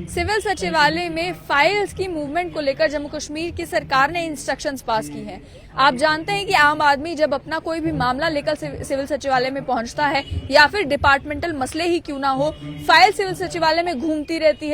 Civil सचिवालय में files की मूवमेंट को लेकर जम्मू कश्मीर की सरकार ने इंस्ट्रक्शंस पास की हैं। आप जानते हैं कि आम आदमी जब अपना कोई भी मामला लेकर सिविल सचिवालय में पहुंचता है या फिर डिपार्टमेंटल मसले ही क्यों ना हो, फाइल सिविल सचिवालय में घूमती रहती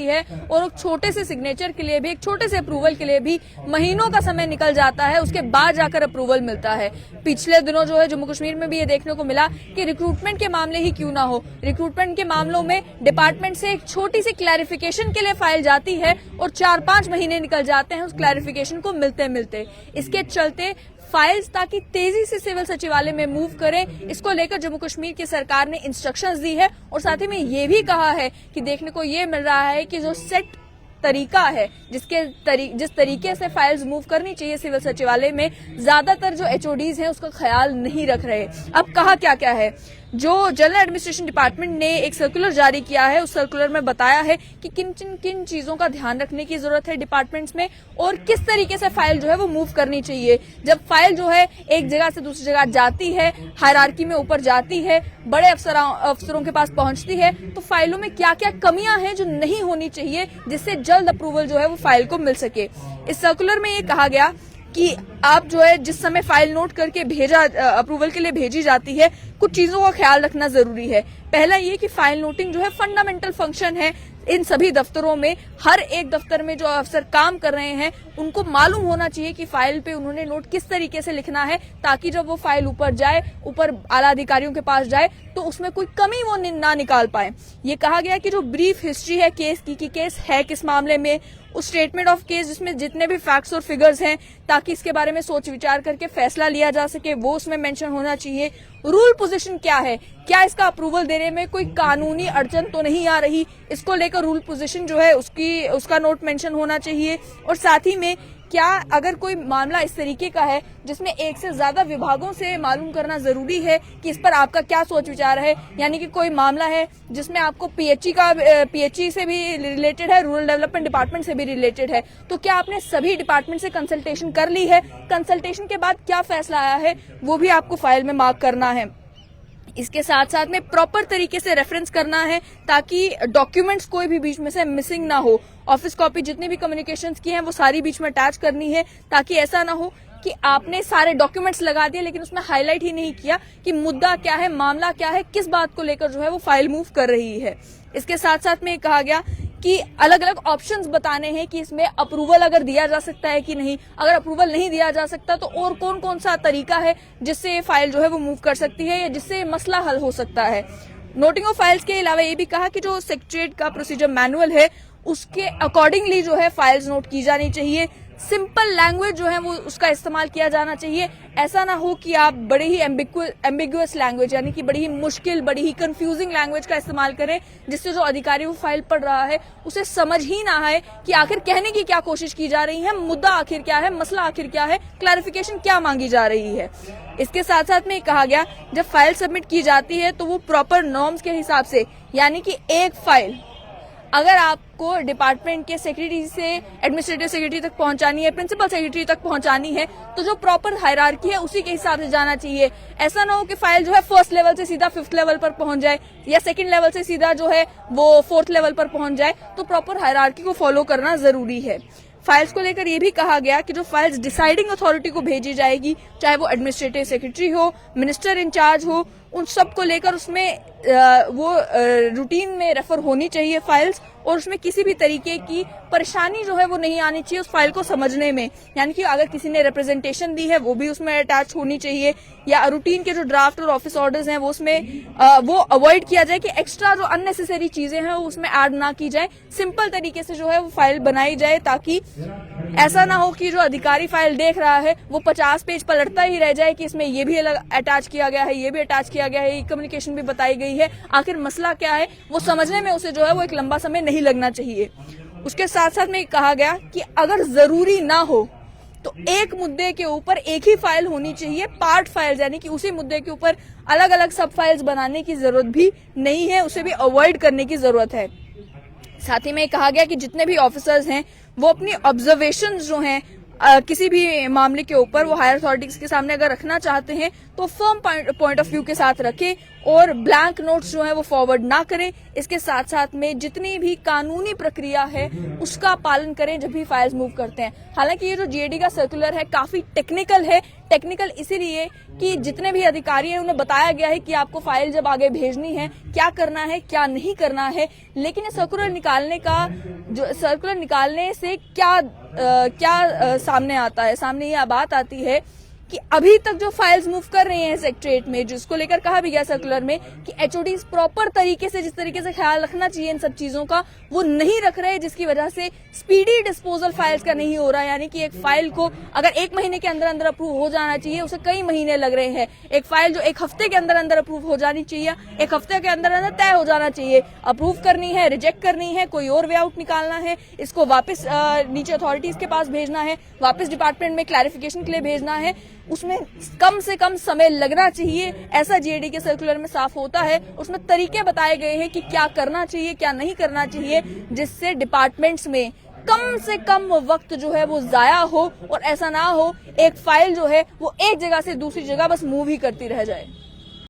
है और एक छोटे से सिग्नेचर के लिए भी, एक छोटे से अप्रूवल के लिए भी महीनों का समय निकल जाता है। उसके बाद जाकर अप्रूवल मिलता है। पिछले दिनों जो है जम्मू कश्मीर में भी ये देखने को मिला कि रिक्रूटमेंट के मामले ही क्यों ना हो, रिक्रूटमेंट के मामलों में डिपार्टमेंट से एक छोटी सी क्लैरिफिकेशन के लिए फाइल जाती है और 4-5 महीने निकल जाते हैं उस क्लैरिफिकेशन को मिलते मिलते। इसके चलते फाइल्स ताकि तेजी से सिविल सचिवालय में मूव करें, इसको लेकर जम्मू कश्मीर की सरकार ने इंस्ट्रक्शंस दी है और साथ ही में ये भी कहा है कि देखने को ये मिल रहा है कि जो सेट तरीका है जिस तरीके से फाइल्स मूव करनी चाहिए सिविल सचिवालय में, ज्यादातर जो एचओडीज हैं उसका ख्याल नहीं रख रहे। अब कहा क्या क्या है, जो जनरल एडमिनिस्ट्रेशन डिपार्टमेंट ने एक सर्कुलर जारी किया है, उस सर्कुलर में बताया है कि किन चीजों का ध्यान रखने की जरूरत है डिपार्टमेंट्स में और किस तरीके से फाइल जो है वो मूव करनी चाहिए। जब फाइल जो है एक जगह से दूसरी जगह जाती है, हायरार्की में ऊपर जाती है, बड़े अफसरों के पास पहुंचती है, तो फाइलों में क्या क्या कमियां हैं जो नहीं होनी चाहिए, जिससे जल्द अप्रूवल जो है वो फाइल को मिल सके। इस सर्कुलर में ये कहा गया कि आप जो है जिस समय फाइल नोट करके अप्रूवल के लिए भेजी जाती है, कुछ चीजों का ख्याल रखना जरूरी है। पहला ये कि फाइल नोटिंग जो है फंडामेंटल फंक्शन है इन सभी दफ्तरों में। हर एक दफ्तर में जो अफसर काम कर रहे हैं उनको मालूम होना चाहिए कि फाइल पे उन्होंने नोट किस तरीके से लिखना है, ताकि जब वो फाइल ऊपर आला अधिकारियों के पास जाए तो उसमें कोई कमी वो ना निकाल पाए। ये कहा गया कि जो ब्रीफ हिस्ट्री है केस की, केस है किस मामले में, उस स्टेटमेंट ऑफ केस जिसमें जितने भी फैक्ट्स और फिगर्स हैं, ताकि इसके बारे में सोच विचार करके फैसला लिया जा सके, वो उसमें मेंशन होना चाहिए। रूल पोजीशन क्या है, क्या इसका अप्रूवल देने में कोई कानूनी अड़चन तो नहीं आ रही, इसको लेकर रूल पोजीशन जो है उसका नोट मेंशन होना चाहिए। और साथ ही में क्या अगर कोई मामला इस तरीके का है जिसमें एक से ज्यादा विभागों से मालूम करना जरूरी है कि इस पर आपका क्या सोच विचार है, यानी कि कोई मामला है जिसमें आपको पीएचई से भी रिलेटेड है, रूरल डेवलपमेंट डिपार्टमेंट से भी रिलेटेड है, तो क्या आपने सभी डिपार्टमेंट से कंसल्टेशन कर ली है, कंसल्टेशन के बाद क्या फैसला आया है वो भी आपको फाइल में मार्क करना है। इसके साथ साथ में प्रॉपर तरीके से रेफरेंस करना है ताकि डॉक्यूमेंट्स कोई भी बीच में से मिसिंग ना हो। ऑफिस कॉपी जितनी भी कम्युनिकेशंस की हैं वो सारी बीच में अटैच करनी है, ताकि ऐसा ना हो कि आपने सारे डॉक्यूमेंट्स लगा दिए लेकिन उसमें हाईलाइट ही नहीं किया कि मुद्दा क्या है, मामला क्या है, किस बात को लेकर जो है वो फाइल मूव कर रही है। इसके साथ साथ में कहा गया कि अलग अलग ऑप्शंस बताने हैं कि इसमें अप्रूवल अगर दिया जा सकता है कि नहीं, अगर अप्रूवल नहीं दिया जा सकता तो और कौन कौन सा तरीका है जिससे ये फाइल जो है वो मूव कर सकती है या जिससे मसला हल हो सकता है। नोटिंग ऑफ फाइल्स के अलावा ये भी कहा कि जो सेक्रेटरीट का प्रोसीजर मैनुअल है उसके अकॉर्डिंगली जो है फाइल्स नोट की जानी चाहिए। सिंपल लैंग्वेज जो है वो उसका इस्तेमाल किया जाना चाहिए। ऐसा ना हो कि आप बड़े ही एम्बिगुअस लैंग्वेज, यानी कि बड़ी ही मुश्किल, बड़ी ही कंफ्यूजिंग लैंग्वेज का इस्तेमाल करें, जिससे जो अधिकारी वो फाइल पढ़ रहा है उसे समझ ही ना आए कि आखिर कहने की क्या कोशिश की जा रही है, मुद्दा आखिर क्या है, मसला आखिर क्या है, क्लैरिफिकेशन क्या मांगी जा रही है। इसके साथ साथ में कहा गया जब फाइल सबमिट की जाती है तो वो प्रॉपर नॉर्म्स के हिसाब से, यानी कि एक फाइल अगर आपको डिपार्टमेंट के सेक्रेटरी से एडमिनिस्ट्रेटिव सेक्रेटरी तक पहुंचानी है, प्रिंसिपल सेक्रेटरी तक पहुंचानी है, तो जो प्रॉपर हायरार्की है उसी के हिसाब से जाना चाहिए। ऐसा ना हो कि फाइल जो है फर्स्ट लेवल से सीधा 5th लेवल पर पहुंच जाए या सेकंड लेवल से सीधा जो है वो 4th लेवल पर पहुंच जाए। तो प्रॉपर हायरार्की को फॉलो करना जरूरी है। फाइल्स को लेकर यह भी कहा गया कि जो फाइल्स डिसाइडिंग अथॉरिटी को भेजी जाएगी, चाहे वो एडमिनिस्ट्रेटिव सेक्रेटरी हो, मिनिस्टर इंचार्ज हो, उन सब को लेकर उसमें वो रूटीन में रेफर होनी चाहिए फाइल्स, और उसमें किसी भी तरीके की परेशानी जो है वो नहीं आनी चाहिए उस फाइल को समझने में। यानी कि अगर किसी ने रिप्रेजेंटेशन दी है वो भी उसमें अटैच होनी चाहिए, या रूटीन के जो ड्राफ्ट और ऑफिस ऑर्डर्स हैं वो उसमें वो अवॉइड किया जाए कि एक्स्ट्रा जो अननेसेसरी चीजें हैं वो उसमें ऐड ना की जाए। सिंपल तरीके से जो है वो फाइल बनाई जाए, ताकि ऐसा ना हो कि जो अधिकारी फाइल देख रहा है वो 50 पेज पलटता ही रह जाए कि इसमें ये भी अटैच किया गया है, ये भी अटैच किया गया है, ये कम्युनिकेशन भी बताई गई है, आखिर मसला क्या है वो समझने में उसे जो है वो एक लंबा समय नहीं लगना चाहिए। उसके साथ साथ में कहा गया कि अगर जरूरी ना हो तो एक मुद्दे के ऊपर एक ही फाइल होनी चाहिए, पार्ट फाइल्स, यानी कि उसी मुद्दे के ऊपर अलग अलग सब फाइल्स बनाने की जरूरत भी नहीं है, उसे भी अवॉइड करने की जरूरत है। साथ ही में कहा गया कि जितने भी ऑफिसर्स हैं वो अपनी ऑब्जर्वेशंस जो हैं किसी भी मामले के ऊपर वो हायर अथॉरिटीज के सामने अगर रखना चाहते हैं तो फर्म पॉइंट ऑफ व्यू के साथ रखें और ब्लैंक नोट्स जो है वो फॉरवर्ड ना करें। इसके साथ साथ में जितनी भी कानूनी प्रक्रिया है उसका पालन करें जब भी फाइल्स मूव करते हैं। हालांकि ये जो जीएडी का सर्कुलर है काफी टेक्निकल है। टेक्निकल इसीलिए कि जितने भी अधिकारी हैं उन्हें बताया गया है कि आपको फाइल जब आगे भेजनी है क्या करना है क्या नहीं करना है। लेकिन ये सर्कुलर निकालने से क्या सामने आता है, सामने यह बात आती है कि अभी तक जो फाइल्स मूव कर रहे हैं सेक्रेटरीट में, जिसको लेकर कहा भी गया सर्कुलर में कि एचओडीज प्रॉपर तरीके से जिस तरीके से ख्याल रखना चाहिए इन सब चीजों का वो नहीं रख रहे, जिसकी वजह से स्पीडी डिस्पोजल फाइल्स का नहीं हो रहा। यानी कि एक फाइल को अगर 1 महीने के अंदर अंदर अप्रूव हो जाना चाहिए उसे कई महीने लग रहे हैं। एक फाइल जो 1 हफ्ते के अंदर अंदर अप्रूव हो जानी चाहिए 1 हफ्ते के अंदर अंदर तय हो जाना चाहिए। अप्रूव करनी है, रिजेक्ट करनी है, कोई और वे आउट निकालना है, इसको वापस नीचे अथॉरिटीज के पास भेजना है, वापस डिपार्टमेंट में क्लैरिफिकेशन के लिए भेजना है, उसमें कम से कम समय लगना चाहिए। ऐसा जीएडी के सर्कुलर में साफ होता है। उसमें तरीके बताए गए हैं कि क्या करना चाहिए क्या नहीं करना चाहिए, जिससे डिपार्टमेंट्स में कम से कम वक्त जो है वो जाया हो और ऐसा ना हो एक फाइल जो है वो एक जगह से दूसरी जगह बस मूव ही करती रह जाए।